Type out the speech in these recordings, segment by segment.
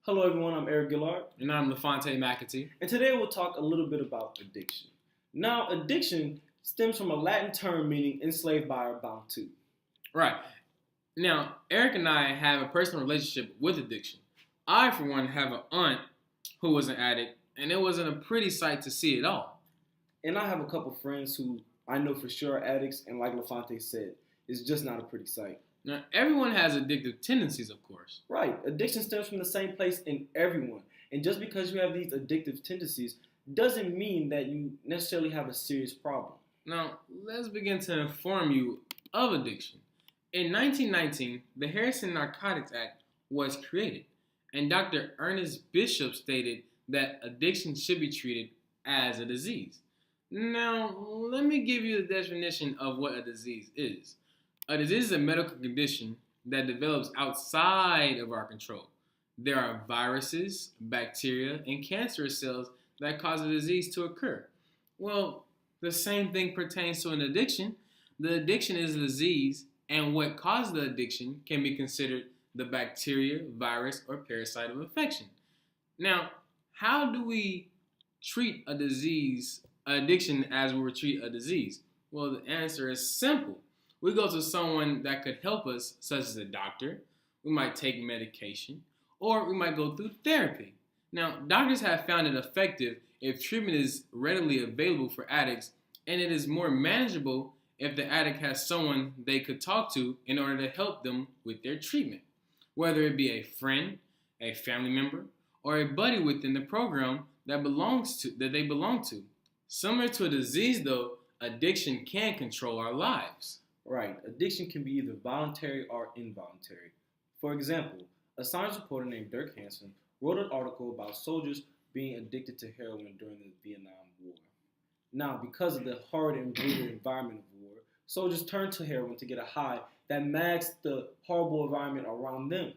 Hello everyone, I'm Eric Gillard. And I'm LaFonte McAtee. And today we'll talk a little bit about addiction. Now, addiction stems from a Latin term meaning enslaved by or bound to. Right. Now, Eric and I have a personal relationship with addiction. I, for one, have an aunt who was an addict, and it wasn't a pretty sight to see at all. And I have a couple friends who I know for sure are addicts, and like LaFonte said, it's just not a pretty sight. Now, everyone has addictive tendencies, of course. Right. Addiction stems from the same place in everyone. And just because you have these addictive tendencies doesn't mean that you necessarily have a serious problem. Now, let's begin to inform you of addiction. In 1919, the Harrison Narcotics Act was created, and Dr. Ernest Bishop stated that addiction should be treated as a disease. Now, let me give you the definition of what a disease is. A disease is a medical condition that develops outside of our control. There are viruses, bacteria, and cancerous cells that cause a disease to occur. Well, the same thing pertains to an addiction. The addiction is a disease, and what causes the addiction can be considered the bacteria, virus, or parasite of infection. Now, how do we treat a disease, addiction, as we would treat a disease? Well, the answer is simple. We go to someone that could help us, such as a doctor. We might take medication, or we might go through therapy. Now, doctors have found it effective if treatment is readily available for addicts, and it is more manageable if the addict has someone they could talk to in order to help them with their treatment, whether it be a friend, a family member, or a buddy within the program that they belong to. Similar to a disease, though, addiction can control our lives. Right. Addiction can be either voluntary or involuntary. For example, a science reporter named Dirk Hansen wrote an article about soldiers being addicted to heroin during the Vietnam War. Now, because of the hard and brutal environment of war, soldiers turned to heroin to get a high that masks the horrible environment around them.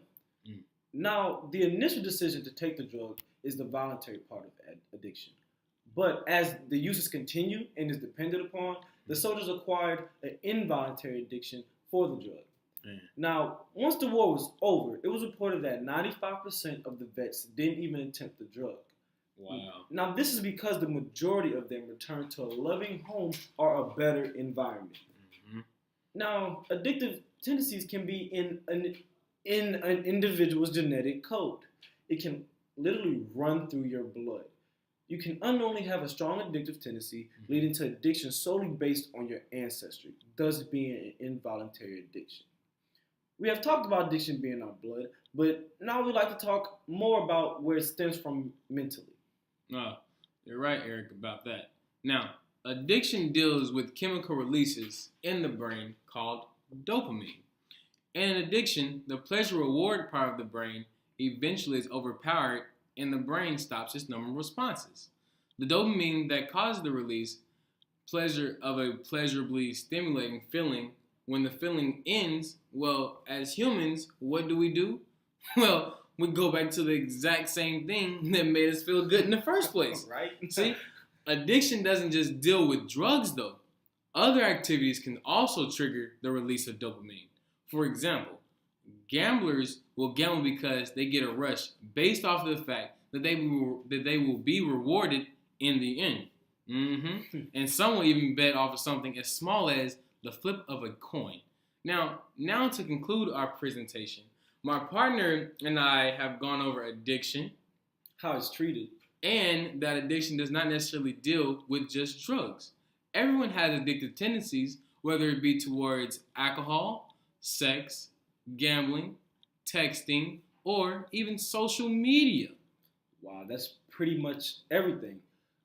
Now, the initial decision to take the drug is the voluntary part of addiction. But as the uses continue and is dependent upon, the soldiers acquired an involuntary addiction for the drug. Now, once the war was over, it was reported that 95% of the vets didn't even attempt the drug. Wow. Now, this is because the majority of them returned to a loving home or a better environment. Mm-hmm. Now, addictive tendencies can be in an individual's genetic code. It can literally run through your blood. You can unknowingly have a strong addictive tendency, leading to addiction solely based on your ancestry, thus being an involuntary addiction. We have talked about addiction being in our blood, but now we'd like to talk more about where it stems from mentally. You're right, Eric, about that. Now, addiction deals with chemical releases in the brain called dopamine. And in addiction, the pleasure-reward part of the brain eventually is overpowered and the brain stops its normal responses. The dopamine that causes the release of a pleasurably stimulating feeling, when the feeling ends, well, as humans, what do? Well, we go back to the exact same thing that made us feel good in the first place. Right? See, addiction doesn't just deal with drugs, though. Other activities can also trigger the release of dopamine. For example, gamblers will gamble because they get a rush based off of the fact that they will be rewarded in the end. And some will even bet off of something as small as the flip of a coin. Now to conclude our presentation, my partner and I have gone over addiction, how it's treated, and that addiction does not necessarily deal with just drugs. Everyone has addictive tendencies, whether it be towards alcohol, sex, gambling, texting, or even social media. Wow, that's pretty much everything.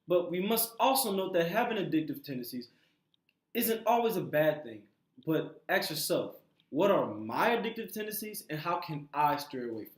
But we must also note that having addictive tendencies isn't always a bad thing. But ask yourself, what are my addictive tendencies and how can I stray away from them?